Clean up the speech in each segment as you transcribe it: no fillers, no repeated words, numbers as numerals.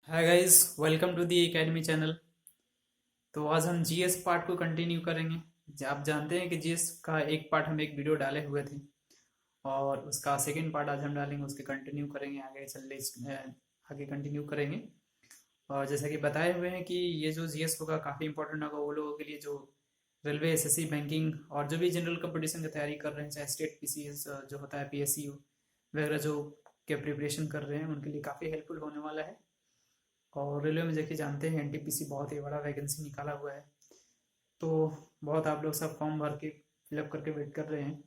Hi guys, welcome to the academy channel. तो आज हम जीएस पार्ट को कंटिन्यू करेंगे। आप जानते हैं कि जीएस का एक पार्ट हम एक वीडियो डाले हुए थे और उसका सेकंड पार्ट आज हम डालेंगे, उसके कंटिन्यू करेंगे, आगे आगे कंटिन्यू करेंगे। और जैसा कि बताए हुए हैं कि ये जो जीएस होगा काफ़ी इंपॉर्टेंट होगा वो लोगों के लिए जो रेलवे, एसएससी, बैंकिंग और जो भी जनरल कंपटीशन की तैयारी कर रहे हैं, चाहे स्टेट पीसीएस जो होता है, पीएसयू वगैरह जो के प्रिपरेशन कर रहे हैं, उनके लिए काफ़ी हेल्पफुल होने वाला है। और रेलवे में जैसे जानते हैं एनटीपीसी बहुत ही बड़ा वैकेंसी निकाला हुआ है, तो बहुत आप लोग सब फॉर्म भर के फिलअप करके वेट कर रहे हैं,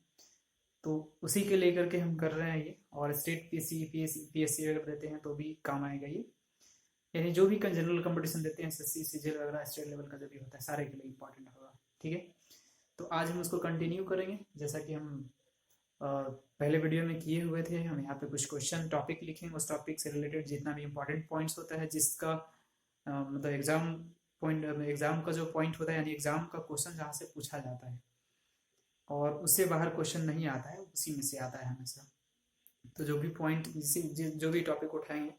तो उसी के लेकर के हम कर रहे हैं ये। और स्टेट पीएससी अगर देते हैं तो भी काम आएगा ये, यानी जो भी जनरल कंपटीशन देते हैं, एसएससी, सीजीएल वगैरह, स्टेट लेवल का जो भी होता है, सारे के लिए इंपॉर्टेंट होगा। ठीक है, तो आज हम उसको कंटिन्यू करेंगे जैसा कि हम पहले वीडियो में किए हुए थे। हम यहाँ पे कुछ क्वेश्चन टॉपिक लिखेंगे, उस टॉपिक से रिलेटेड जितना भी इंपॉर्टेंट पॉइंट्स होता है, जिसका मतलब एग्जाम का जो पॉइंट होता है, यानी एग्जाम का क्वेश्चन जहाँ से पूछा जाता है और उससे बाहर क्वेश्चन नहीं आता है, उसी में से आता है हमेशा। तो जो भी पॉइंट जो भी टॉपिक उठाएंगे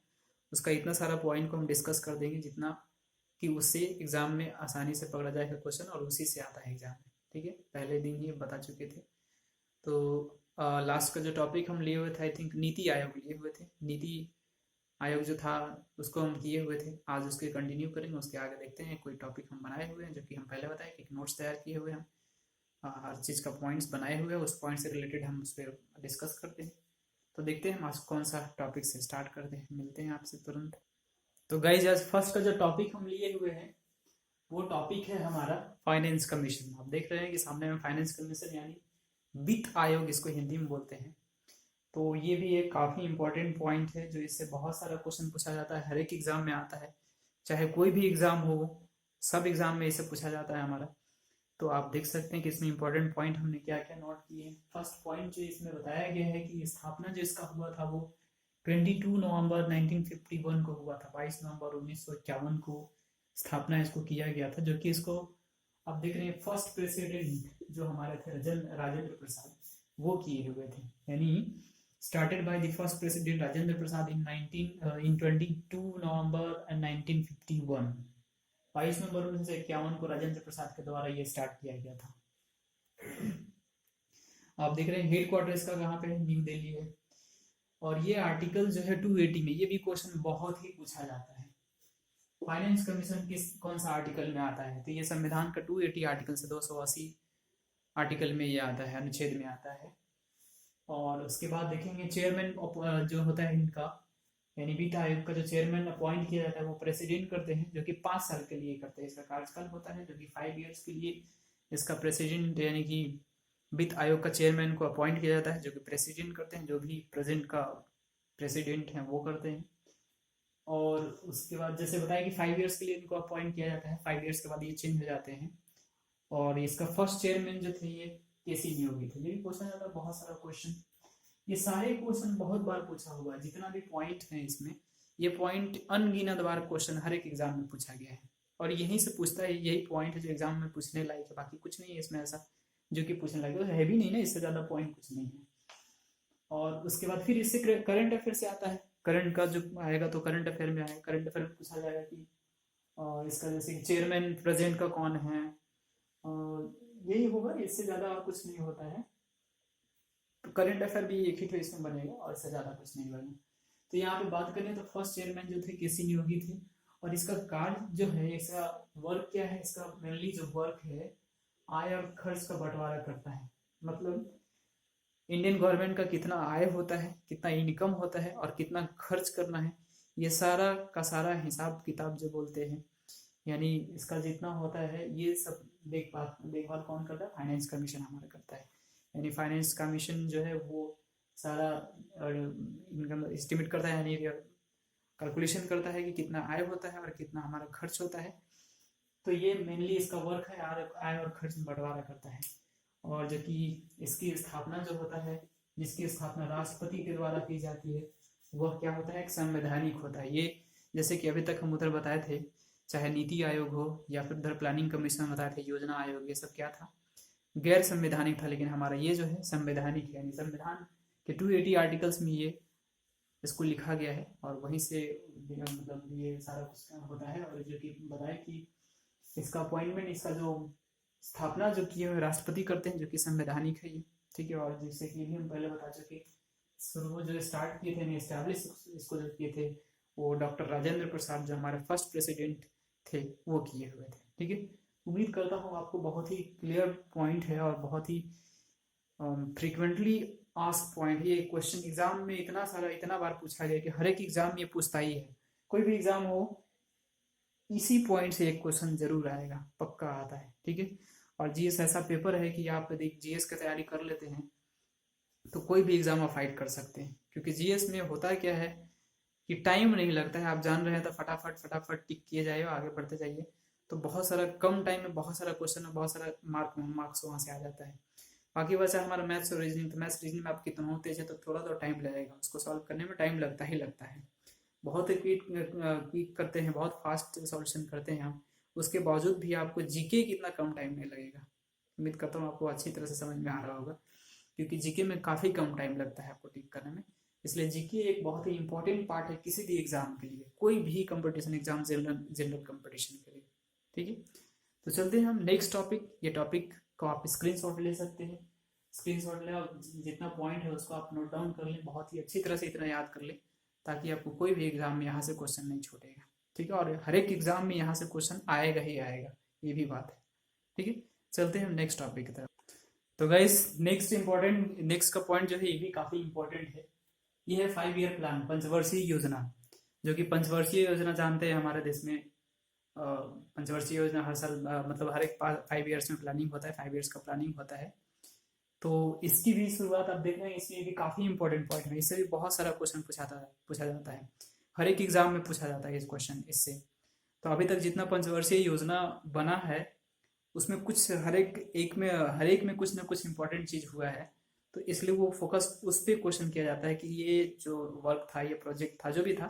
उसका इतना सारा पॉइंट को हम डिस्कस कर देंगे जितना कि उससे एग्जाम में आसानी से पकड़ा जाएगा क्वेश्चन, और उसी से आता है एग्जाम में। ठीक है, पहले दिन ही बता चुके थे। तो लास्ट का जो टॉपिक हम लिए हुए थे, आई थिंक नीति आयोग लिए हुए थे। नीति आयोग जो था उसको हम किए हुए थे, आज उसके कंटिन्यू करेंगे। उसके आगे देखते हैं कोई टॉपिक हम बनाए हुए हैं, जो कि हम पहले बताए कि नोट्स तैयार किए हुए हैं, हर चीज़ का पॉइंट्स बनाए हुए हैं, उस पॉइंट से रिलेटेड हम उस पर डिस्कस करते हैं। तो देखते हैं हम आज कौन सा टॉपिक से स्टार्ट करते हैं, मिलते हैं आपसे तुरंत। तो गाइज, आज फर्स्ट का जो टॉपिक हम लिए हुए हैं वो टॉपिक है हमारा फाइनेंस कमीशन। आप देख रहे हैं कि सामने में फाइनेंस कमीशन, यानी वित्त आयोग इसको हिंदी में बोलते हैं। तो ये भी एक काफ़ी इंपॉर्टेंट पॉइंट है, जो इससे बहुत सारा क्वेश्चन पूछा जाता है, हर एक एग्जाम में आता है, चाहे कोई भी एग्जाम हो, सब एग्जाम में इसे पूछा जाता है हमारा। तो आप देख सकते हैं कि इसमें इंपॉर्टेंट पॉइंट हमने क्या क्या नोट किए हैं। फर्स्ट पॉइंट जो इसमें बताया गया है कि स्थापना जो इसका हुआ था वो 22 नवंबर 1951 को हुआ था। 22 नवंबर 1951 को स्थापना इसको किया गया था, जो कि इसको आप देख रहे हैं फर्स्ट प्रेसिडेंट जो हमारे थे राजेंद्र प्रसाद, वो किए हुए थे। यानी started by the first president Rajendra Prasad in 22 November 1951। 22 नवंबर 1951 को राजेंद्र प्रसाद के द्वारा ये स्टार्ट किया गया था। आप देख रहे हैं हेड क्वार्टर इसका कहाँ पे है, न्यू दिल्ली है। और ये आर्टिकल जो है 280 में, ये भी क्वेश्चन बहुत ही पूछा जाता है, फाइनेंस कमीशन किस कौन सा आर्टिकल में आता है। तो ये संविधान का 280 आर्टिकल से 280 आर्टिकल में ये आता है, अनुच्छेद में आता है। और उसके बाद देखेंगे चेयरमैन जो होता है इनका, यानी वित्त आयोग का जो चेयरमैन अपॉइंट किया जाता है वो प्रेसिडेंट करते हैं, जो कि 5 साल के लिए करते हैं। इसका कार्यकाल होता है जो कि 5 ईयर्स के लिए इसका प्रेसिडेंट, यानी कि वित्त आयोग का चेयरमैन को अपॉइंट किया जाता है, जो कि प्रेसिडेंट करते हैं, जो भी प्रेजेंट का प्रेसिडेंट है वो करते हैं। और उसके बाद जैसे बताया कि 5 ईयर्स के लिए इनको अपॉइंट किया जाता है, 5 ईयर्स के बाद ये चेंज हो जाते हैं। और इसका फर्स्ट चेयरमैन जो थे ये केसी नियोगी थे। ये भी क्वेश्चन आता है, बहुत सारा क्वेश्चन, ये सारे क्वेश्चन बहुत बार पूछा हुआ है। जितना भी पॉइंट है इसमें, ये पॉइंट अनगिनत बार क्वेश्चन हर एक एग्जाम में पूछा गया है, और यहीं से पूछता है, यही पॉइंट है जो एग्जाम में पूछने लायक है। बाकी कुछ नहीं है इसमें ऐसा जो कि पूछने लायक है भी नहीं ना, इससे ज़्यादा पॉइंट कुछ नहीं है। और उसके बाद फिर इससे करंट अफेयर से आता है। करंट का जो आएगा तो करंट अफेयर में आएगा, करंट अफेयर में पूछा जाएगा कि इसका जैसे चेयरमैन प्रेसिडेंट का कौन है, यही होगा, इससे ज़्यादा और कुछ नहीं होता है। तो करंट अफेयर भी एक ही तो इसमें बनेगा, और इससे ज़्यादा कुछ नहीं बनेगा। तो यहाँ पे बात करें तो फर्स्ट चेयरमैन जो थे केसी नियोगी थे। और इसका कार्य जो है, इसका वर्क क्या है, इसका मेनली जो वर्क है आय और खर्च का बंटवारा करता है। मतलब इंडियन गवर्नमेंट का कितना आय होता है, कितना इनकम होता है और कितना खर्च करना है, ये सारा का सारा हिसाब किताब जो बोलते हैं, यानी इसका जितना होता है ये सब देखभाल देखभाल कौन करता है, फाइनेंस कमीशन हमारा करता है। यानी फाइनेंस कमीशन जो है वो सारा इनकम एस्टिमेट करता है, यानी कैलकुलेशन करता है कि कितना आय होता है और कितना हमारा खर्च होता है। तो ये मेनली इसका वर्क है, आय और खर्च में बंटवारा करता है। और जो कि इसकी स्थापना जो होता है, जिसकी स्थापना राष्ट्रपति के द्वारा की जाती है, वह क्या होता है, एक संवैधानिक होता है। ये जैसे कि अभी तक हम उधर बताए थे, चाहे नीति आयोग हो या फिर उधर प्लानिंग कमीशन बताए थे, योजना आयोग, ये सब क्या था, गैर संवैधानिक था। लेकिन हमारा ये जो है संवैधानिक है, यानी संविधान के 280 आर्टिकल्स में ये इसको लिखा गया है और वहीं से मतलब ये सारा कुछ होता है। और जो कि बताए कि इसका अपॉइंटमेंट, इसका जो स्थापना जो की है राष्ट्रपति करते हैं, जो कि संवैधानिक है ये, ठीक है। और जैसे कि भी हम पहले बता चुके, शुरू जो स्टार्ट किए थे, एस्टैब्लिश इसको जो किए थे, वो डॉक्टर राजेंद्र प्रसाद जो हमारे फर्स्ट प्रेसिडेंट थे वो किए हुए थे, ठीक है। उम्मीद करता हूँ आपको बहुत ही क्लियर पॉइंट है और बहुत ही फ्रीक्वेंटली आस्क पॉइंट। ये क्वेश्चन एग्जाम में इतना बार पूछा गया कि हर एक एग्जाम ये पूछता ही है, कोई भी एग्जाम हो इसी पॉइंट से एक क्वेश्चन जरूर आएगा, पक्का आता है, ठीक है। और जीएस ऐसा पेपर है कि आप यदि जीएस की तैयारी कर लेते हैं तो कोई भी एग्जाम आप फाइट कर सकते हैं, क्योंकि जीएस में होता क्या है कि टाइम नहीं लगता है। आप जान रहे हैं तो फटाफट फटाफट टिक किए जाइए, आगे बढ़ते जाइए, तो बहुत सारा कम टाइम में बहुत सारा क्वेश्चन और बहुत सारा मार्क्स वहाँ से आ जाता है। बाकी वैसे हमारा मैथ्स और रीजनिंग, तो मैथ्स रीजनिंग में आप कितना तेज है तो थोड़ा तो टाइम लगेगा, उसको सॉल्व करने में टाइम लगता ही लगता है। बहुत क्विक करते हैं, बहुत फास्ट सॉल्यूशन करते हैं हम, उसके बावजूद भी आपको जीके कितना कम टाइम में लगेगा। उम्मीद करता हूँ आपको अच्छी तरह से समझ में आ रहा होगा, क्योंकि जीके में काफ़ी कम टाइम लगता है आपको टिक करने में। इसलिए जीके एक बहुत ही इंपॉर्टेंट पार्ट है किसी भी एग्जाम के लिए, कोई भी कंपटीशन एग्जाम, जनरल कंपटीशन के लिए, ठीक है। तो चलते हैं हम नेक्स्ट टॉपिक। ये टॉपिक को आप स्क्रीनशॉट ले सकते हैं, स्क्रीनशॉट ले और जितना पॉइंट है उसको आप नोट डाउन कर लें, बहुत ही अच्छी तरह से इतना याद कर लें ताकि आपको कोई भी एग्जाम में यहाँ से क्वेश्चन नहीं छूटेगा, ठीक है। और हर एक एग्जाम में यहाँ से क्वेश्चन आएगा ही आएगा, ये भी बात है, ठीक है। चलते हैं हम नेक्स्ट टॉपिक की तरफ। तो गाइस नेक्स्ट का पॉइंट जो है ये भी काफी इंपॉर्टेंट है। ये है 5 ईयर प्लान, पंचवर्षीय योजना। जो कि पंचवर्षीय योजना जानते हैं हमारे देश में, पंचवर्षीय योजना हर साल मतलब हर एक 5 ईयर्स में प्लानिंग होता है, 5 ईयर्स का प्लानिंग होता है। तो इसकी भी शुरुआत आप देख रहे हैं, इसमें भी काफी इंपॉर्टेंट पॉइंट है, इससे भी बहुत सारा क्वेश्चन पूछा जाता है, हर एक एग्जाम में पूछा जाता है इस क्वेश्चन इससे। तो अभी तक जितना पंचवर्षीय योजना बना है उसमें कुछ हर एक में कुछ ना कुछ इंपॉर्टेंट चीज हुआ है, तो इसलिए वो फोकस उस पर क्वेश्चन किया जाता है कि ये जो वर्क था, ये प्रोजेक्ट था, जो भी था,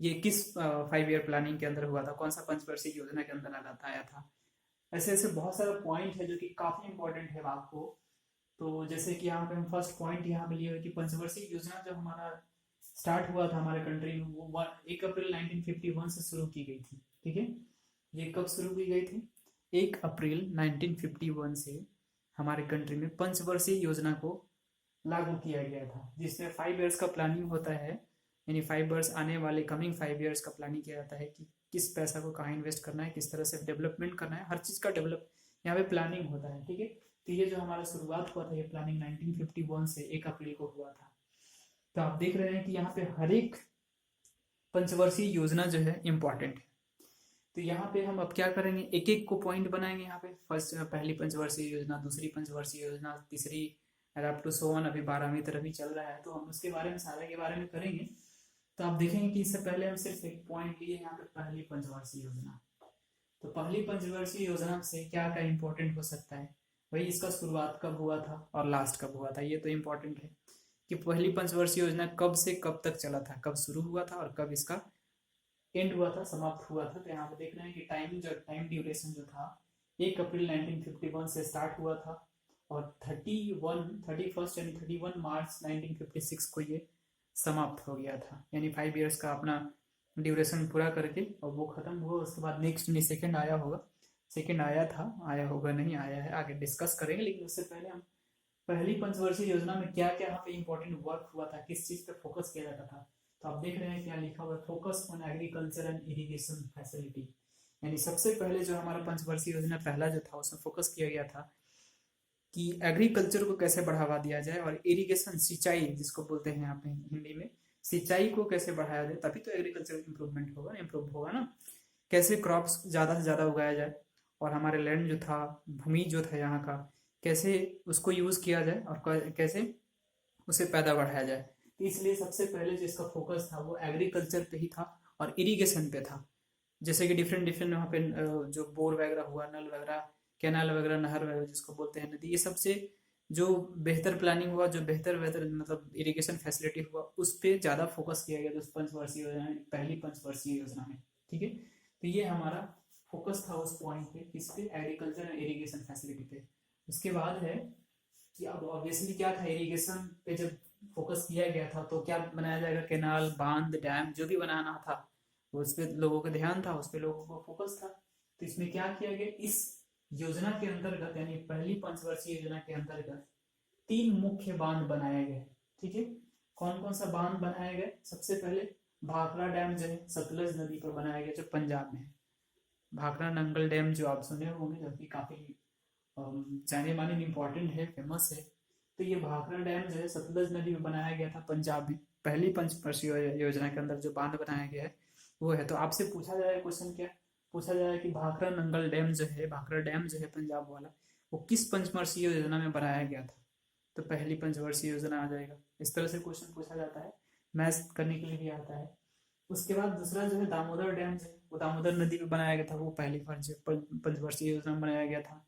ये किस 5 ईयर प्लानिंग के अंदर हुआ था, कौन सा पंचवर्षीय योजना के अंदर आया था। ऐसे ऐसे बहुत सारा पॉइंट है जो कि काफी इंपॉर्टेंट है आपको। तो जैसे कि यहाँ पे हम फर्स्ट पॉइंट यहाँ पे लिए हुए कि पंचवर्षीय योजना जो हमारा स्टार्ट हुआ था हमारे कंट्री में, वो 1 अप्रैल 1951 से शुरू की गई थी, ठीक है। ये कब शुरू की गई थी? 1 अप्रैल 1951 से हमारे कंट्री में पंचवर्षीय योजना को लागू किया गया था, जिसमें 5 ईयर्स का प्लानिंग होता है, यानी 5 ईयर्स आने वाले कमिंग 5 ईयर्स का प्लानिंग किया जाता है कि किस पैसा को कहाँ इन्वेस्ट करना है, किस तरह से डेवलपमेंट करना है, हर चीज़ का डेवलप यहाँ पे प्लानिंग होता है, ठीक है। तो ये जो हमारा शुरुआत हुआ था, ये प्लानिंग 1951 से 1 अप्रैल को हुआ था। तो आप देख रहे हैं कि यहाँ पे हर एक पंचवर्षीय योजना जो है इम्पॉर्टेंट है। तो यहाँ पे हम अब क्या करेंगे, एक एक को पॉइंट बनाएंगे। यहाँ पे पहली पंचवर्षीय योजना, दूसरी पंचवर्षीय योजना, तीसरी, अप टू सो ऑन, अभी 12वीं तरफ ही चल रहा है, तो हम उसके बारे में सारे के बारे में करेंगे। तो आप देखेंगे कि इससे पहले हम सिर्फ एक पॉइंट लिए यहाँ पे पहली पंचवर्षीय योजना। तो पहली पंचवर्षीय योजना से क्या क्या इंपॉर्टेंट हो सकता है, भाई इसका शुरुआत कब हुआ था और लास्ट कब हुआ था, ये तो इम्पोर्टेंट है कि पहली पंचवर्षीय योजना कब से कब तक चला था, कब शुरू हुआ था और कब इसका एंड हुआ था, समाप्त हुआ था। तो यहाँ पे देख रहे हैं कि टाइम ड्यूरेशन जो था 1 अप्रैल 1951 से स्टार्ट हुआ था और 31 यानी 31 मार्च 1956 को ये समाप्त हो गया था, यानी 5 ईयर्स का अपना ड्यूरेशन पूरा करके और वो खत्म हुआ। उसके बाद नेक्स्ट में सेकंड आया होगा, सेकंड आया होगा नहीं आया है, आगे डिस्कस करेंगे। लेकिन उससे पहले हम पहली पंचवर्षीय योजना में क्या क्या यहाँ पे इंपॉर्टेंट वर्क हुआ था, किस चीज पे फोकस किया जाता था। तो आप देख रहे हैं क्या लिखा हुआ है, focus on agriculture and irrigation facility. यानी सबसे पहले जो हमारा पंचवर्षीय योजना पहला जो था उसमें फोकस किया गया था कि एग्रीकल्चर को कैसे बढ़ावा दिया जाए और इरिगेशन, सिंचाई जिसको बोलते हैं यहाँ पे हिंदी में, सिंचाई को कैसे बढ़ाया जाए, तभी तो एग्रीकल्चर इम्प्रूव होगा ना। कैसे क्रॉप्स ज़्यादा से ज़्यादा उगाया जाए और हमारे लैंड जो था, भूमि जो था यहाँ का, कैसे उसको यूज़ किया जाए और कैसे उसे पैदा बढ़ाया जाए। तो इसलिए सबसे पहले जो इसका फोकस था वो एग्रीकल्चर पे ही था और इरिगेशन पे था। जैसे कि डिफरेंट वहाँ पे जो बोर वगैरह हुआ, नल वगैरह, कैनाल वगैरह, नहर वगैरह जिसको बोलते हैं, नदी, ये सबसे जो बेहतर प्लानिंग हुआ, जो बेहतर मतलब इरिगेशन फैसिलिटी हुआ, उस पर ज़्यादा फोकस किया गया उस पंचवर्षीय योजना में, पहली पंचवर्षीय योजना में, ठीक है। तो ये हमारा फोकस था उस पॉइंट पे, किस पे, एग्रीकल्चर एंड इरिगेशन फैसिलिटी पे। उसके बाद है कि अब ऑब्वियसली क्या था, इरिगेशन पे जब फोकस किया गया था, तो क्या बनाया जाएगा, कैनाल, बांध, डैम जो भी बनाना था वो उस पे लोगों का ध्यान था, उस पे लोगों को फोकस था। तो इसमें क्या किया गया, इस योजना के अंतर्गत यानी पहली पंचवर्षीय योजना के अंतर्गत 3 मुख्य बांध बनाए गए। ठीक है, कौन कौन सा बांध बनाए गए, सबसे पहले भाखड़ा डैम जो है सतलज नदी पर बनाया गया, जो पंजाब में है। भाखड़ा नंगल डैम जो आप सुने होंगे, जो कि काफी जाने माने इम्पोर्टेंट है, फेमस है। तो ये भाखड़ा डैम जो है सतलज नदी में बनाया गया था पंजाब में, पहली पंचवर्षीय योजना के अंदर जो बांध बनाया गया है वो है। तो आपसे पूछा जाए क्वेश्चन, क्या पूछा जाए कि भाखड़ा नंगल डैम जो है, भाखड़ा डैम जो है पंजाब वाला, वो किस पंचवर्षीय योजना में बनाया गया था, तो पहली पंचवर्षीय योजना आ जाएगा। इस तरह से क्वेश्चन पूछा जाता है, मैथ करने के लिए भी आता है। उसके बाद दूसरा जो है दामोदर डैम जो है, वो दामोदर नदी में बनाया गया था, वो पहली पंचवर्षीय योजना में बनाया गया था।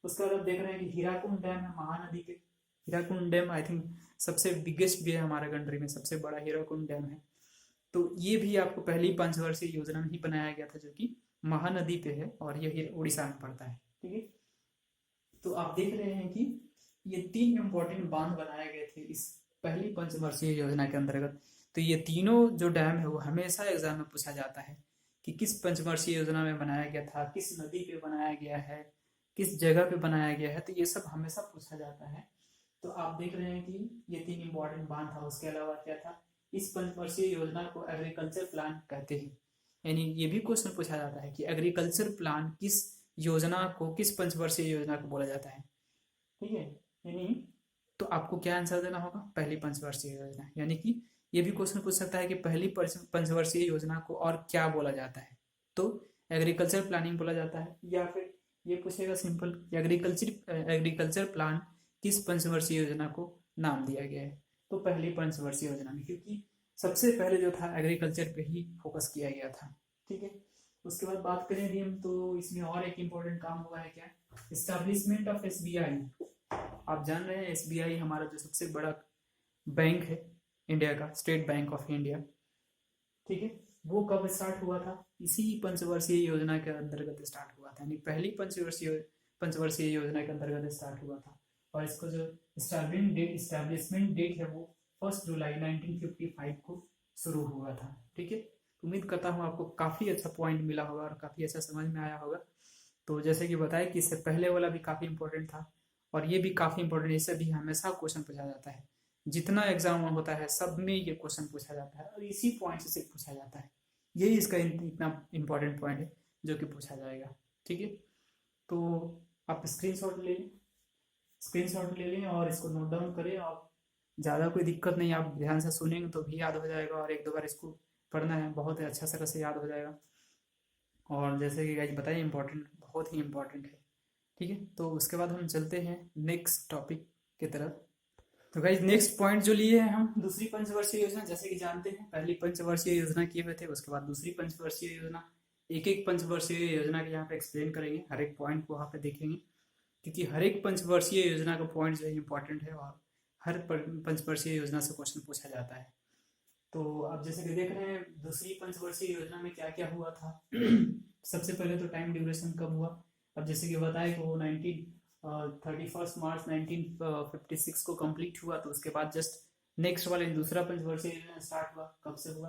उसके बाद आप देख रहे हैं कि हीराकुंड डैम है महानदी पे। हीराकुंड डैम आई थिंक सबसे बिगेस्ट भी है हमारे कंट्री में, सबसे बड़ा हीराकुंड डैम है। तो ये भी आपको पहली पंचवर्षीय योजना में ही बनाया गया था, जो कि महानदी पे है और ये उड़ीसा में पड़ता है। ठीक है, तो आप देख रहे हैं कि ये 3 इंपॉर्टेंट बांध बनाए गए थे इस पहली पंचवर्षीय योजना के अंतर्गत। तो ये तीनों जो डैम है वो हमेशा एग्जाम में पूछा जाता है कि किस पंचवर्षीय योजना में बनाया गया था, किस नदी पे बनाया गया है, किस जगह पे बनाया गया है, तो ये सब हमेशा पूछा जाता है। तो आप देख रहे हैं कि ये 3 इंपॉर्टेंट बांध था। उसके अलावा क्या था, इस पंचवर्षीय योजना को एग्रीकल्चर प्लान कहते हैं। यानी ये भी क्वेश्चन पूछा जाता है कि एग्रीकल्चर प्लान किस योजना को, किस पंचवर्षीय योजना को बोला जाता है। ठीक है, यानी तो आपको क्या आंसर देना होगा, पहली पंचवर्षीय योजना। यानी कि ये भी क्वेश्चन पूछ सकता है कि पहली पंचवर्षीय योजना को और क्या बोला जाता है, तो एग्रीकल्चर प्लानिंग बोला जाता है। या फिर ये पूछेगा सिंपल, एग्रीकल्चर प्लान किस पंचवर्षीय योजना को नाम दिया गया है, तो पहली पंचवर्षीय योजना में, क्योंकि सबसे पहले जो था एग्रीकल्चर पे ही फोकस किया गया था। ठीक है, उसके बाद बात करें भी हम, तो इसमें और एक इम्पोर्टेंट काम हुआ है, क्या, इस्टेब्लिशमेंट ऑफ एसबीआई। आप जान रहे हैं एसबीआई हमारा जो सबसे बड़ा बैंक है इंडिया का, स्टेट बैंक ऑफ इंडिया। ठीक है, वो कब स्टार्ट हुआ था, इसी पंचवर्षीय योजना के अंतर्गत स्टार्ट हुआ था, यानी पहली पंचवर्षीय योजना के अंतर्गत स्टार्ट हुआ था। और इसको जो इस्टेब्लिशमेंट डेट है वो 1 जुलाई 1955 को शुरू हुआ था। ठीक है, उम्मीद करता हूँ आपको काफ़ी अच्छा पॉइंट मिला होगा और काफ़ी अच्छा समझ में आया होगा। तो जैसे कि बताया कि इससे पहले वाला भी काफ़ी इंपॉर्टेंट था और ये भी काफ़ी इंपॉर्टेंट, इससे भी हमेशा क्वेश्चन पूछा जाता है, जितना एग्जाम होता है सब में ये क्वेश्चन पूछा जाता है और इसी पॉइंट से पूछा जाता है। यही इसका इतना इंपॉर्टेंट पॉइंट है जो कि पूछा जाएगा। ठीक है, तो आप स्क्रीनशॉट ले लें और इसको नोट डाउन करें। और ज़्यादा कोई दिक्कत नहीं, आप ध्यान से सुनेंगे तो भी याद हो जाएगा, और 1-2 बार इसको पढ़ना है, बहुत अच्छा तरह से याद हो जाएगा। और जैसे कि गाइज बताइए, इम्पोर्टेंट, बहुत ही इम्पोर्टेंट है। ठीक है, तो उसके बाद हम चलते हैं नेक्स्ट टॉपिक की तरफ। तो गाइज नेक्स्ट पॉइंट जो लिए हैं हम, दूसरी पंचवर्षीय योजना। जैसे कि जानते हैं पहली पंचवर्षीय योजना किए हुए थे, उसके बाद दूसरी पंचवर्षीय योजना। एक एक पंचवर्षीय योजना के यहाँ पे एक्सप्लेन करेंगे, हर एक पॉइंट को वहाँ पे देखेंगे, क्योंकि हर एक पंचवर्षीय योजना का पॉइंट जो है इंपॉर्टेंट है और हर पंचवर्षीय योजना से क्वेश्चन पूछा जाता है। तो आप जैसे कि देख रहे हैं दूसरी पंचवर्षीय योजना में क्या क्या हुआ था। सबसे पहले तो टाइम ड्यूरेशन कब हुआ, अब जैसे कि बताया कि वो 31 मार्च 1956 को कंप्लीट हुआ। तो उसके बाद जस्ट नेक्स्ट वाले दूसरा पंचवर्षीय योजना स्टार्ट हुआ, कब से हुआ,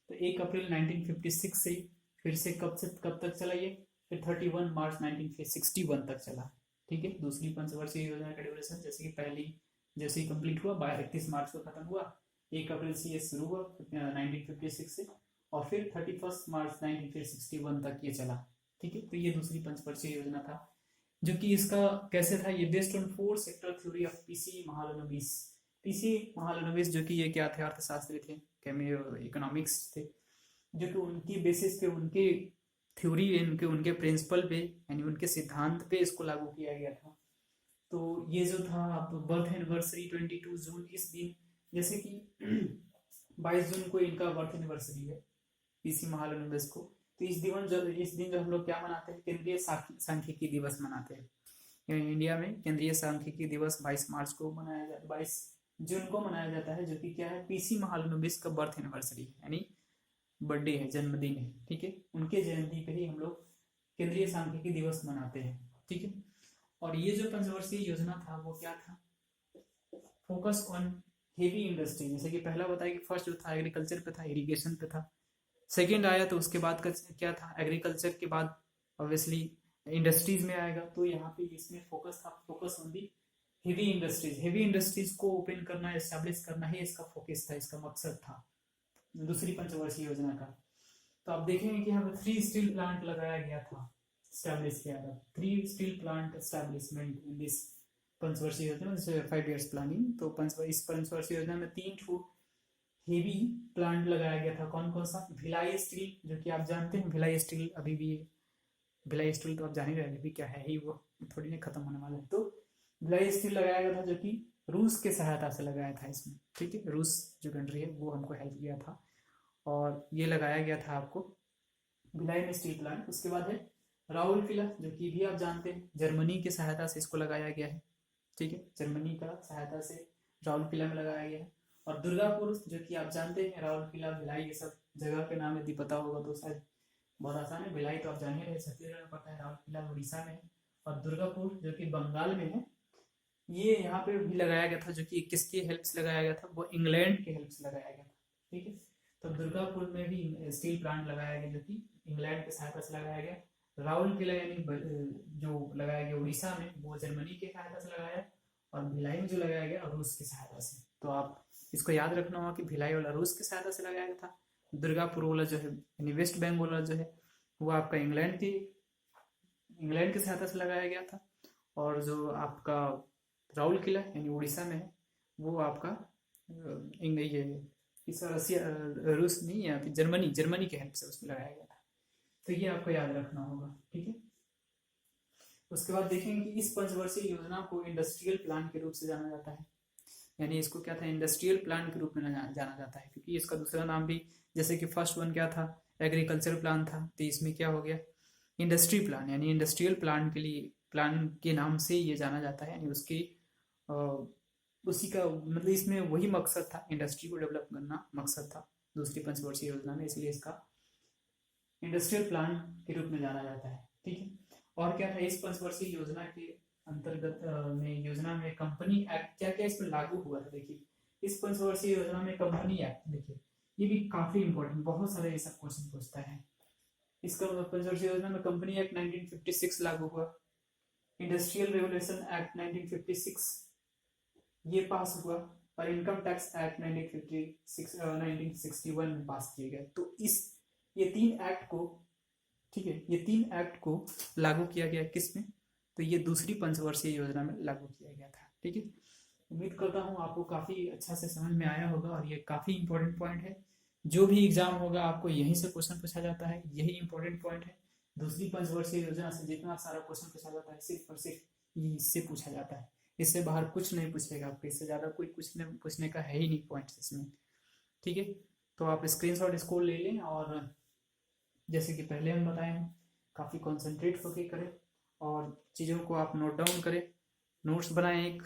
तो 1 अप्रैल 1956 से फिर से कब तक चला ये, फिर 31 मार्च 1961 तक चला। ठीक है, दूसरी पंचवर्षीय योजना का ड्यूरेशन जैसे कि पहली जैसे ही कंप्लीट हुआ 31 मार्च को खत्म हुआ, 1 अप्रैल से ये शुरू हुआ 1956 से, और फिर 31 मार्च 1961 तक ये चला। ठीक है, तो ये दूसरी पंचवर्षीय योजना था, जो कि इसका कैसे था, ये based on 4 sector theory of PC Mahalanobis. PC Mahalanobis जो कि ये क्या थे, अर्थशास्त्री थे, इकोनॉमिक्स थे, जो कि उनकी बेसिस पे, उनके थ्योरी, उनके प्रिंसिपल पे, यानी उनके सिद्धांत पे इसको लागू किया गया था। तो ये जो था, आप बर्थ एनिवर्सरी 22 जून, इस दिन जैसे कि 22 जून को इनका बर्थ एनिवर्सरी है पीसी महालनोबिस को। तो इस दिन जो हम लोग क्या मनाते हैं, केंद्रीय सांख्यिकी दिवस मनाते हैं। इंडिया में केंद्रीय सांख्यिकी दिवस 22 मार्च को मनाया जाता है, 22 जून को मनाया जाता है, जो कि क्या है, पीसी महालनोबिस का बर्थ एनिवर्सरी है, यानी बर्थडे है, जन्मदिन है। ठीक है, उनके जयंती पे ही हम लोग केंद्रीय सांख्यिकी दिवस मनाते हैं। ठीक है, और ये जो पंचवर्षीय योजना था वो क्या था, फोकस ऑन हेवी इंडस्ट्री, जैसे कि पहला बताया कि फर्स्ट जो था एग्रीकल्चर पे था, इरिगेशन पे था। सेकंड आया तो उसके बाद क्या था, एग्रीकल्चर के बाद ऑब्वियसली इंडस्ट्रीज में आएगा। तो यहाँ पे इसमें फोकस था, focus on the heavy industries. Heavy industries को ओपन करना, एस्टेब्लिश करना ही इसका फोकस था, इसका मकसद था दूसरी पंचवर्षीय योजना का। तो आप देखेंगे कि यहाँ पे 3 स्टील प्लांट लगाया गया था, स्टैब्लिश किया था। 3 steel plant establishment in this पंचवर्षीय योजना, 5 years प्लानिंग। तो इस पंचवर्षीय योजना में 3 हेवी प्लांट लगाया गया था। कौन कौन सा, भिलाई स्टील, जो कि आप जानते हैं भिलाई स्टील अभी भी, भिलाई स्टील तो आप जान ही रहे अभी क्या है ही, वो थोड़ी नहीं खत्म होने वाला है। तो भिलाई स्टील लगाया गया था, जो कि रूस के सहायता से लगाया था इसमें, ठीक है। रूस जो कंट्री है वो हमको हेल्प किया था, और ये लगाया गया था आपको भिलाई में स्टील प्लांट। उसके बाद है राउरकेला, जो कि भी आप जानते हैं जर्मनी की सहायता से इसको लगाया गया है, ठीक है। जर्मनी का सहायता से राउरकेला में लगाया गया है। और दुर्गापुर, जो कि आप जानते हैं राउरकेला, भिलाई, ये सब जगह के नाम यदि पता होगा तो शायद बहुत आसान है। भिलाई तो आप जान ही रहे, छत्तीसगढ़ में पड़ता है, राउरकेला उड़ीसा में है। और दुर्गापुर जो कि बंगाल में है, ये यहाँ पे भी लगाया गया था, जो कि किसकी हेल्प से लगाया गया था, वो इंग्लैंड के हेल्प से लगाया गया था, ठीक है। तो दुर्गापुर में भी स्टील प्लांट लगाया गया, जो कि इंग्लैंड की सहायता से लगाया गया। राउरकेला यानी जो लगाया गया उड़ीसा में, वो जर्मनी की सहायता से लगाया। और भिलाई में जो लगाया गया रूस की सहायता से। तो आप इसको याद रखना होगा कि भिलाई वाला रूस की सहायता से लगाया गया था, दुर्गापुर वाला जो है यानी वेस्ट बंगाल वाला जो है वो आपका इंग्लैंड की सहायता से लगाया गया था। और जो आपका राउरकेला यानी उड़ीसा में है, वो आपका ये इस रसिया, रूस नहीं, या फिर जर्मनी के हेल्प से उसमें लगाया गया था। तो ये आपको याद रखना होगा, ठीक है। उसके बाद देखेंगे कि इस पंचवर्षीय योजना को इंडस्ट्रियल प्लान के रूप से जाना जाता है, यानी इसको क्या था, इंडस्ट्रियल प्लान के रूप में जाना जाता है, क्योंकि इसका दूसरा नाम भी, जैसे कि फर्स्ट वन क्या था, एग्रीकल्चर प्लान था, तो इसमें क्या हो गया, इंडस्ट्री प्लान, यानी इंडस्ट्रियल प्लान के लिए, प्लान के नाम से ये जाना जाता है। यानी उसकी उसी का मतलब इसमें वही मकसद था, इंडस्ट्री को डेवलप करना मकसद था दूसरी पंचवर्षीय योजना में, इसलिए इसका इंडस्ट्रियल प्लान के रूप में जाना जाता है, ठीक है। और क्या था इस पंचवर्षीय योजना के अंतर्गत में, योजना में कंपनी एक्ट क्या क्या इसमें लागू हुआ था। देखिए इस पंचवर्षीय योजना में कंपनी एक्ट, देखिए ये भी काफी इंपॉर्टेंट, बहुत सारे ऐसा क्वेश्चन पूछता है। इसका पंचवर्षीय योजना में कंपनी एक्ट 1956 लागू हुआ। इंडस्ट्रियल रेगुलेशन एक्ट 1956 ये पास हुआ। और इनकम टैक्स एक्ट 1961 में पास किए गए। तो इस ये 3 एक्ट को, ठीक है, ये 3 एक्ट को लागू किया गया किस में, तो ये दूसरी पंचवर्षीय योजना में लागू किया गया था, ठीक है। उम्मीद करता हूँ आपको काफी अच्छा से समझ में आया होगा, और ये काफी इंपॉर्टेंट पॉइंट है। जो भी एग्जाम होगा आपको यहीं से क्वेश्चन पूछा जाता है, यही इंपॉर्टेंट पॉइंट है। दूसरी पंचवर्षीय योजना से जितना सारा क्वेश्चन पूछा जाता है, सिर्फ और सिर्फ इससे पूछा जाता है, इससे बाहर कुछ नहीं पूछेगा आपको, इससे ज्यादा कोई कुछ नहीं पूछने का है ही नहीं पॉइंट इसमें, ठीक है। तो आप स्क्रीनशॉट इसको ले लें, और जैसे कि पहले हम बताए हैं, काफ़ी कॉन्सेंट्रेट होकर करें, और चीज़ों को आप नोट डाउन करें, नोट्स बनाएं एक,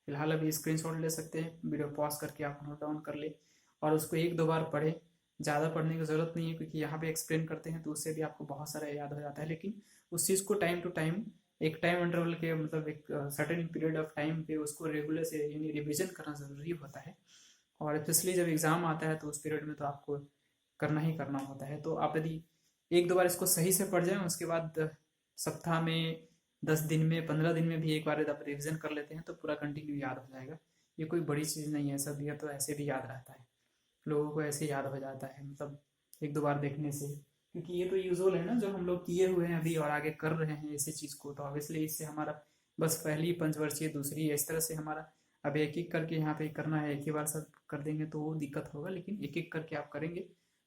फिलहाल अभी स्क्रीनशॉट ले सकते हैं, वीडियो पॉज करके आप नोट डाउन कर ले, और उसको 1-2 बार पढ़ें। ज़्यादा पढ़ने की ज़रूरत नहीं है, क्योंकि यहाँ पे एक्सप्लेन करते हैं तो उससे भी आपको बहुत सारा याद हो जाता है। लेकिन उस चीज़ को टाइम टू टाइम, एक टाइम इंटरवल के मतलब एक सर्टेन पीरियड ऑफ टाइम पे उसको रेगुलर से यानी रिविजन करना ज़रूरी होता है। और स्पेशली जब एग्ज़ाम आता है तो उस पीरियड में तो आपको करना ही करना होता है। तो आप यदि 1-2 बार इसको सही से पढ़ जाएं, उसके बाद सप्ताह में, 10 दिन में, 15 दिन में भी एक बार यदि आप रिविजन कर लेते हैं तो पूरा कंटिन्यू याद हो जाएगा। ये कोई बड़ी चीज़ नहीं है, सब ये तो ऐसे भी याद रहता है, लोगों को ऐसे याद हो जाता है, मतलब 1-2 बार देखने से। क्योंकि ये तो यूजुअल है ना, जो हम लोग किए हुए हैं अभी और आगे कर रहे हैं ऐसी चीज़ को, तो ऑब्वियसली इससे हमारा बस पहली पंचवर्षीय, दूसरी, इस तरह से हमारा अब एक एक करके यहाँ पे करना है, एक ही बार सब कर देंगे तो वो दिक्कत होगा। लेकिन एक एक करके आप करेंगे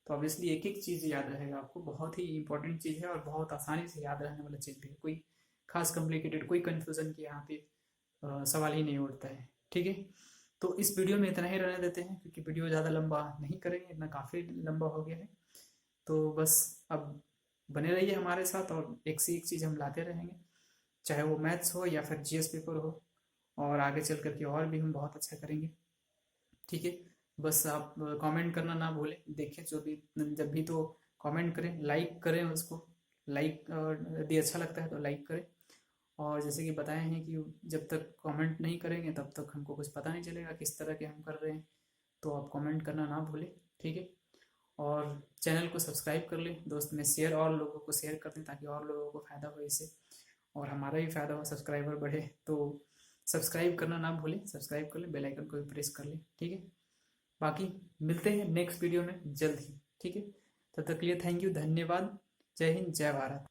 तो ऑब्वियसली एक एक चीज़ याद रहेगा आपको, बहुत ही इंपॉर्टेंट चीज़ है और बहुत आसानी से याद रहने वाला चीज़ भी है। कोई खास कॉम्प्लिकेटेड, कोई कन्फ्यूज़न की यहाँ पे सवाल ही नहीं उठता है, ठीक है। तो इस वीडियो में इतना ही रहने देते हैं, क्योंकि वीडियो ज़्यादा लंबा नहीं करेंगे, इतना काफ़ी लंबा हो गया है। तो बस अब बने रहिए हमारे साथ, और एक से एक चीज़ हम लाते रहेंगे, चाहे वो मैथ्स हो या फिर जीएस पेपर हो, और आगे चल करके और भी हम बहुत अच्छा करेंगे, ठीक है। बस आप कमेंट करना ना भूलें, देखें जो भी, जब भी तो कमेंट करें, लाइक करें उसको, लाइक यदि अच्छा लगता है तो लाइक करें, और जैसे कि बताए हैं कि जब तक कमेंट नहीं करेंगे तब तक हमको कुछ पता नहीं चलेगा किस तरह के हम कर रहे हैं। तो आप कमेंट करना ना भूलें, ठीक है। और चैनल को सब्सक्राइब कर लें दोस्त में, शेयर और लोगों को शेयर कर दें ताकि और लोगों को फ़ायदा हो इससे, और हमारा भी फ़ायदा हो, सब्सक्राइबर बढ़े। तो सब्सक्राइब करना ना भूलें, सब्सक्राइब कर लें, बेल आइकन को भी प्रेस कर लें, ठीक है। बाकी मिलते हैं नेक्स्ट वीडियो में जल्द ही, ठीक है। तब तक के लिए थैंक यू, धन्यवाद। जय हिंद, जय भारत।